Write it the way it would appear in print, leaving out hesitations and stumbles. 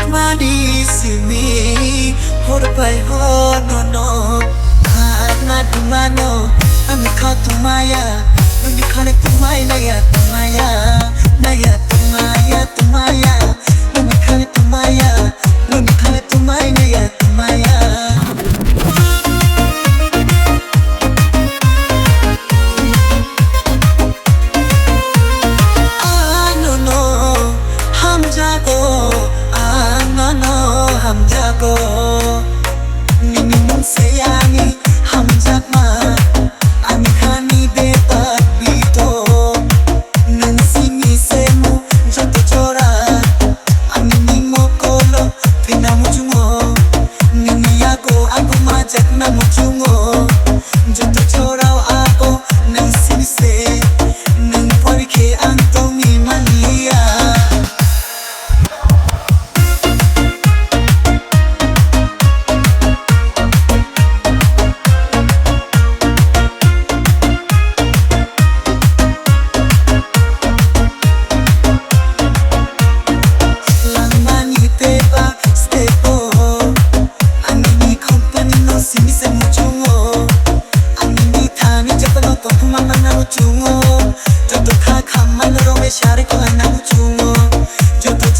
Mani simi hor pai ho no no na tumano ami kha tumaya ami khane tumai na ya tumaya ami khane tumaya ami khane tumai na ya tumaya हम जागो निनी मन से आनी हम जागमा आमी खानी बेता बीतो नंसी से मु जतो चोरा आमी निमो कोलो फिना मुजुंगो निनी आको माजक ना मुजुंगो जतो चोरा आको नंसी से नंग परखे अंतोंगी मनिया Jungo, jodoh kah kaman rome share ko na jungo, jodoh